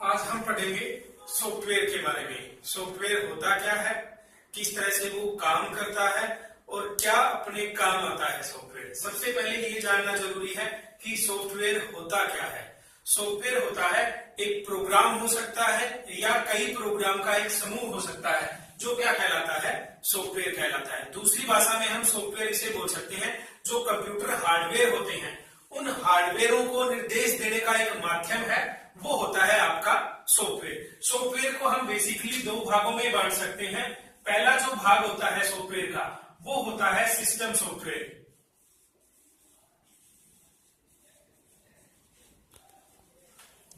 आज हम पढ़ेंगे सॉफ्टवेयर के बारे में। सॉफ्टवेयर होता क्या है, किस तरह से वो काम करता है और क्या अपने काम आता है सॉफ्टवेयर। सबसे पहले ये जानना जरूरी है कि सॉफ्टवेयर होता क्या है। सॉफ्टवेयर होता है एक प्रोग्राम हो सकता है या कई प्रोग्राम का एक समूह हो सकता है, जो क्या कहलाता है, सॉफ्टवेयर कहलाता है। दूसरी भाषा में हम सॉफ्टवेयर इसे बोल सकते हैं जो कंप्यूटर हार्डवेयर होते हैं, उन हार्डवेयरों को निर्देश देने का एक माध्यम है, वो होता है आपका सॉफ्टवेयर। सॉफ्टवेयर को हम बेसिकली दो भागों में बांट सकते हैं। पहला जो भाग होता है सॉफ्टवेयर का, वो होता है सिस्टम सॉफ्टवेयर।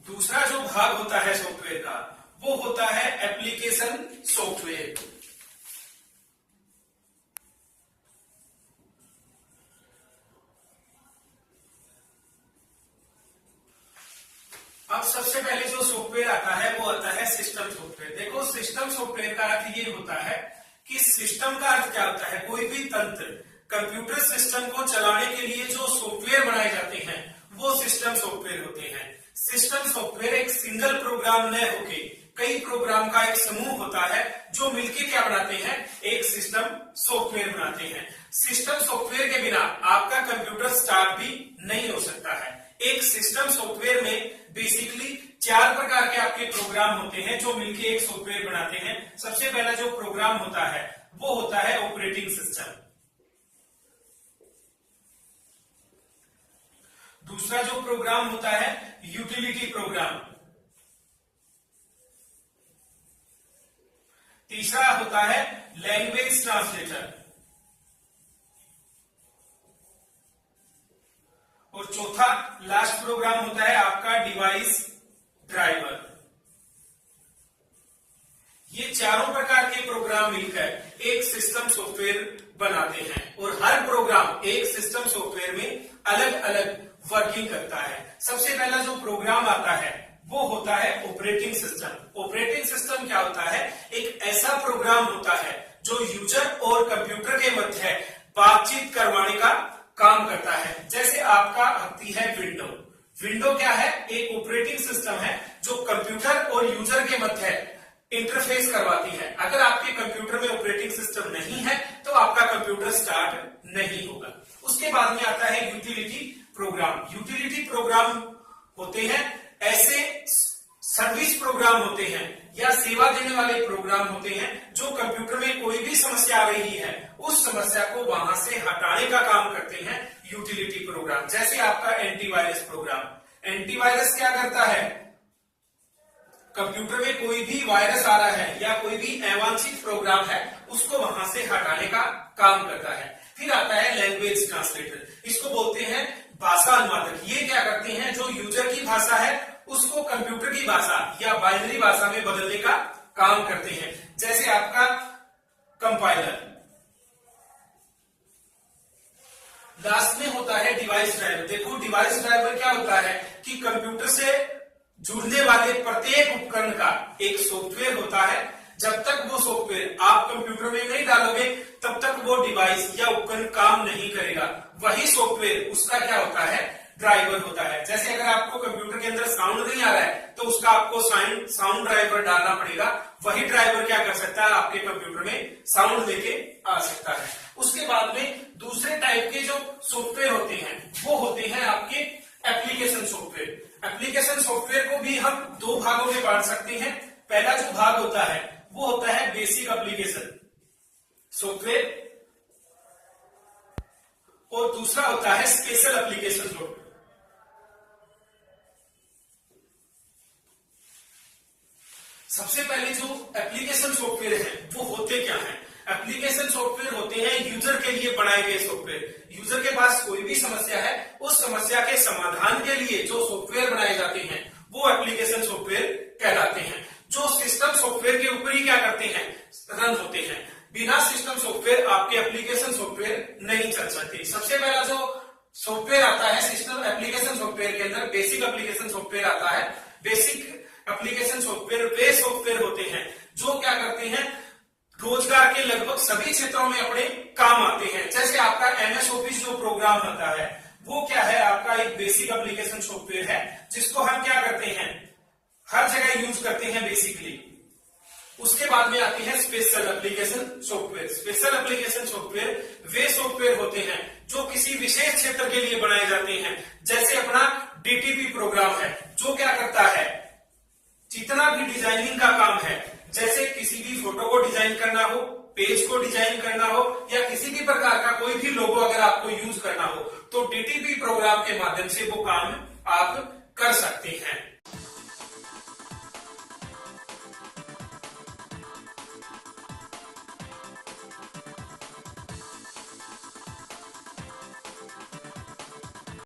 दूसरा जो भाग होता है सॉफ्टवेयर का, वो होता है एप्लीकेशन सॉफ्टवेयर। अब सबसे पहले जो सॉफ्टवेयर आता है वो आता है सिस्टम सॉफ्टवेयर। देखो, सिस्टम सॉफ्टवेयर का अर्थ ये होता है कि सिस्टम का अर्थ क्या होता है, कोई भी तंत्र, कंप्यूटर सिस्टम को चलाने के लिए जो सॉफ्टवेयर बनाए जाते हैं वो सिस्टम सॉफ्टवेयर होते हैं। सिस्टम सॉफ्टवेयर एक सिंगल प्रोग्राम न होके कई प्रोग्राम का एक समूह होता है, जो मिलके क्या बनाते हैं, एक सिस्टम सॉफ्टवेयर बनाते हैं। सिस्टम सॉफ्टवेयर के बिना आपका कंप्यूटर स्टार्ट भी नहीं हो सकता है। एक सिस्टम सॉफ्टवेयर में बेसिकली चार प्रकार के आपके प्रोग्राम होते हैं जो मिलके एक सॉफ्टवेयर बनाते हैं। सबसे पहला जो प्रोग्राम होता है वो होता है ऑपरेटिंग सिस्टम। दूसरा जो प्रोग्राम होता है यूटिलिटी प्रोग्राम। तीसरा होता है लैंग्वेज ट्रांसलेटर और चौथा लास्ट प्रोग्राम होता है आपका डिवाइस ड्राइवर। ये चारों प्रकार के प्रोग्राम मिलकर एक सिस्टम सॉफ्टवेयर बनाते हैं और हर प्रोग्राम एक सिस्टम सॉफ्टवेयर में अलग अलग वर्किंग करता है। सबसे पहला जो प्रोग्राम आता है वो होता है ऑपरेटिंग सिस्टम। ऑपरेटिंग सिस्टम क्या होता है, एक ऐसा प्रोग्राम होता है जो यूजर और कंप्यूटर के मध्य बातचीत करवाने का काम करता है। जैसे आपका आती है विंडो। विंडो क्या है, एक ऑपरेटिंग सिस्टम है जो कंप्यूटर और यूजर के मध्य इंटरफेस करवाती है। अगर आपके कंप्यूटर में ऑपरेटिंग सिस्टम नहीं है तो आपका कंप्यूटर स्टार्ट नहीं होगा। उसके बाद में आता है यूटिलिटी प्रोग्राम। यूटिलिटी प्रोग्राम होते हैं ऐसे सर्विस प्रोग्राम होते हैं या सेवा देने वाले प्रोग्राम होते हैं जो कंप्यूटर में कोई भी समस्या आ रही है, उस समस्या को वहां से हटाने का काम करते हैं यूटिलिटी प्रोग्राम। जैसे आपका एंटीवायरस प्रोग्राम। एंटीवायरस क्या करता है, कंप्यूटर में कोई भी वायरस आ रहा है या कोई भी अवांछित प्रोग्राम है, उसको वहां से हटाने का काम करता है। फिर आता है लैंग्वेज ट्रांसलेटर। इसको बोलते हैं भाषा अनुवादक। ये क्या करते हैं, जो यूजर की भाषा है उसको कंप्यूटर की भाषा या बाइनरी भाषा में बदलने का काम करते हैं। जैसे आपका कंपाइलर। लास्ट में होता है डिवाइस ड्राइवर। देखो, डिवाइस ड्राइवर क्या होता है कि कंप्यूटर से जुड़ने वाले प्रत्येक उपकरण का एक सॉफ्टवेयर होता है। जब तक वो सॉफ्टवेयर आप कंप्यूटर में नहीं डालोगे तब तक वो डिवाइस या उपकरण काम नहीं करेगा। वही सॉफ्टवेयर उसका क्या होता है, ड्राइवर होता है। जैसे अगर आपको कंप्यूटर के अंदर साउंड नहीं आ रहा है तो उसका आपको साउंड ड्राइवर डालना पड़ेगा। वही ड्राइवर क्या कर सकता है, आपके कंप्यूटर में साउंड लेके आ सकता है। उसके बाद में दूसरे टाइप के जो सॉफ्टवेयर होते हैं वो होते हैं आपके एप्लीकेशन सॉफ्टवेयर। एप्लीकेशन सॉफ्टवेयर को भी हम दो भागों में बांट सकते हैं। पहला जो भाग होता है वो होता है बेसिक एप्लीकेशन सॉफ्टवेयर और दूसरा होता है स्पेशल एप्लीकेशन सॉफ्टवेयर। सबसे पहले जो एप्लीकेशन सॉफ्टवेयर है वो होते क्या है। एप्लीकेशन सॉफ्टवेयर होते हैं यूजर के लिए बनाए गए सॉफ्टवेयर। यूजर के पास कोई भी समस्या है, उस समस्या के समाधान के लिए जो सॉफ्टवेयर बनाए जाते हैं वो एप्लीकेशन सॉफ्टवेयर कहलाते हैं, जो सिस्टम सॉफ्टवेयर के ऊपर ही क्या करते हैं, रन होते हैं। बिना सिस्टम सॉफ्टवेयर आपके एप्लीकेशन सॉफ्टवेयर नहीं चल सकते। सबसे पहला जो सॉफ्टवेयर आता है सिस्टम एप्लीकेशन सॉफ्टवेयर के अंदर बेसिक एप्लीकेशन सॉफ्टवेयर आता है। बेसिक एप्लीकेशन सॉफ्टवेयर वे सॉफ्टवेयर होते हैं जो क्या करते हैं, रोजगार के लगभग सभी क्षेत्रों में अपने काम आते हैं। जैसे आपका एमएस ऑफिस जो प्रोग्राम होता है वो क्या है, आपका एक बेसिक एप्लीकेशन सॉफ्टवेयर है जिसको हम क्या करते हैं, हर जगह यूज करते हैं बेसिकली। उसके बाद में आती है special application software. Special application software वे सॉफ्टवेयर होते हैं जो किसी विशेष क्षेत्र के लिए बनाए जाते हैं। जैसे अपना डीटीपी प्रोग्राम है, जो क्या करता है, जितना भी डिजाइनिंग का काम है, जैसे किसी भी फोटो को डिजाइन करना हो, पेज को डिजाइन करना हो, या किसी भी प्रकार का कोई भी लोगो अगर आपको यूज करना हो, तो डीटीपी प्रोग्राम के माध्यम से वो काम आप कर सकते हैं।